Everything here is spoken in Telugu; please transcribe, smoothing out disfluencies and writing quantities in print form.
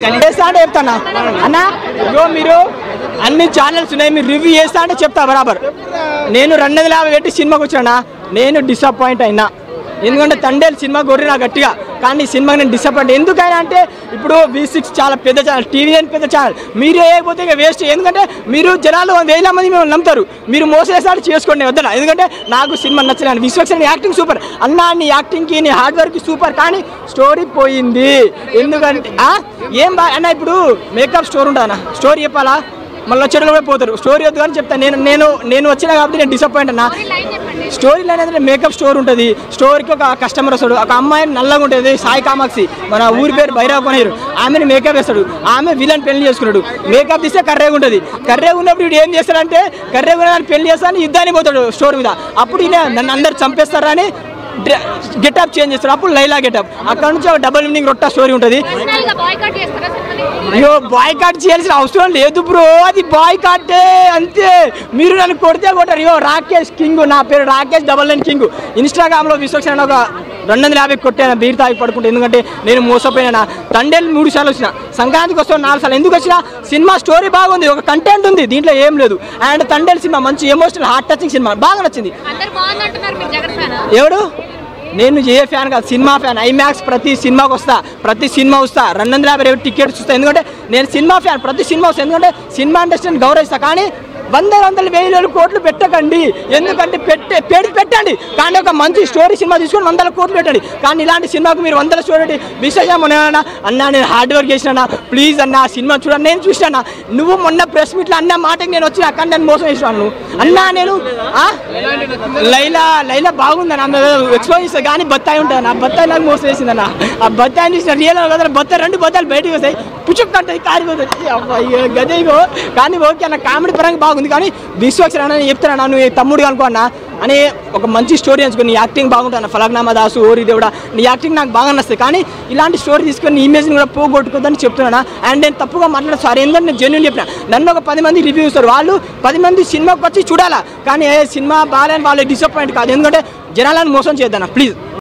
చెప్తానా అన్నా ఇగో మీరు అన్ని ఛానల్స్ ఉన్నాయి మీరు రివ్యూ చేస్తా అంటే చెప్తా బరాబర్ నేను 250 పెట్టి సినిమాకి వచ్చానా నేను డిసప్పాయింట్ అయినా ఎందుకంటే తండేలు సినిమా కొర్రినా గట్టిగా కానీ సినిమాకి నేను డిసప్పాయింట్ ఎందుకైనా అంటే ఇప్పుడు V6 చాలా పెద్ద ఛానల్ TVN పెద్ద ఛానల్ మీరు వేయకపోతే ఇక వేస్ట్ ఎందుకంటే మీరు జనాలు 1000 మంది మేము నమ్ముతారు మీరు మోసేసారి చేసుకోండి వద్దనా ఎందుకంటే నాకు సినిమా నచ్చలేదు విశ్వక్సేన్ యాక్టింగ్ సూపర్ అన్నా నీ యాక్టింగ్కి నీ హార్డ్ వర్క్కి సూపర్ కానీ స్టోరీ పోయింది ఎందుకంటే ఏం అన్న ఇప్పుడు మేకప్ స్టోరీ ఉంటుంది అన్న స్టోరీ చెప్పాలా మళ్ళీ చెడులు కూడా పోతారు స్టోరీ వద్దు కానీ చెప్తాను నేను వచ్చినా కాబట్టి నేను డిసప్పాయింట్ అన్నా స్టోరీ లైన్ అంటే మేకప్ స్టోర్ ఉంటుంది స్టోర్కి ఒక కస్టమర్ వస్తాడు ఒక అమ్మాయి నల్లగా ఉంటుంది సాయి కామాక్షి మన ఊరి పేరు భైరవ కొనేరు ఆమెను మేకప్ వేస్తాడు ఆమె విలన్ పెళ్లి చేసుకున్నాడు మేకప్ తీస్తే కర్రేగా ఉంటుంది కర్రేగా ఉన్నప్పుడు వీడు ఏం చేస్తాడంటే కర్రేగా ఉన్న పెళ్లి చేస్తాను యుద్ధానికి పోతాడు స్టోర్ మీద అప్పుడు ఈయన నన్ను అందరు చంపేస్తారా అని గెటప్ చేంజ్ చేస్తారు అప్పుడు లైలా గెటప్ అక్కడ నుంచి ఒక డబుల్ మీనింగ్ రొట్టా స్టోరీ ఉంటుంది అయ్యో బాయ్కాట్ చేయాల్సిన అవసరం లేదు బ్రో అది బాయ్కాటే అంతే మీరు నన్ను కొడితే కొట్టారు అయ్యో రాకేష్ కింగ్ నా పేరు రాకేష్ 99 కింగ్ ఇన్స్టాగ్రామ్లో విశ్వక్సేన్ ఒక 250 కొట్టాను బీర్ తాగి పడుకుంటే ఎందుకంటే నేను మోసపోయినా తండేలు 3 సార్లు వచ్చిన సంక్రాంతికి వస్తాను 4 సార్లు ఎందుకు వచ్చినా సినిమా స్టోరీ బాగుంది ఒక కంటెంట్ ఉంది దీంట్లో ఏం లేదు అండ్ తండేలు సినిమా మంచి ఎమోషనల్ హార్ట్ టచింగ్ సినిమా బాగా నచ్చింది ఎవడు నేను ఏ ఫ్యాన్ కాదు సినిమా ఫ్యాన్ ఐమాక్స్ ప్రతి సినిమాకి వస్తా 250 టికెట్స్ వస్తా ఎందుకంటే నేను సినిమా ఫ్యాన్ ప్రతి సినిమా వస్తా ఎందుకంటే సినిమా ఇండస్ట్రీని గౌరవిస్తా కానీ 100 కోట్లు పెట్టకండి ఎందుకంటే పెట్టండి కానీ ఒక మంచి స్టోరీ సినిమా తీసుకొని 100 కోట్లు పెట్టండి కానీ ఇలాంటి సినిమాకు మీరు 100 స్టోరీ పెట్టి విశేషం అన్నా నేను హార్డ్ వర్క్ చేసినా ప్లీజ్ అన్న సినిమా చూడండి నేను చూసినా నువ్వు మొన్న ప్రెస్ మీట్లో అన్న మాటకి నేను వచ్చిన అక్కడ నేను మోసం చేసినాను అన్నా నేను లైలా బాగుందన్న ఎక్స్ప్లోర్ చేస్తా కానీ బత్తాయి ఉంటుంది నా బత్తాయి నాకు మోసం చేసిందన్న ఆ బత్తాయి చూసిన రియల్ కదా బత్తాయి 2 బత్తాయిలు బయటకు వస్తాయి పుచ్చుక్ కంటాయి కారిపోతాయి గదేగో కానీ ఓకే అన్న కామెడీ పరంగా బాగుంది కానీ విశ్వక్సేన్ అన్న చెప్తాను నువ్వు తమ్ముడు అనుకో అన్న అని ఒక మంచి స్టోరీ అనుకుని నీ యాక్టింగ్ బాగుంటుంది ఫలక్నామా దాసు ఓరి దేవుడా నీ యాక్టింగ్ నాకు బాగా నచ్చుతుంది కానీ ఇలాంటి స్టోరీ తీసుకొని నీ ఇమేజ్ని కూడా పోగొట్టుకోద్దని చెప్తున్నాను అండ్ నేను తప్పుగా మాట్లాడే సారీ ఏంటంటే నేను జెన్యూన్ చెప్పిన నన్ను ఒక 10 మంది రివ్యూ ఇస్తారు వాళ్ళు 10 మంది సినిమాకి వచ్చి చూడాలా కానీ సినిమా బాగాలేని వాళ్ళు డిసప్పాయింట్ కాదు ఎందుకంటే జనాలను మోసం చేద్దాం ప్లీజ్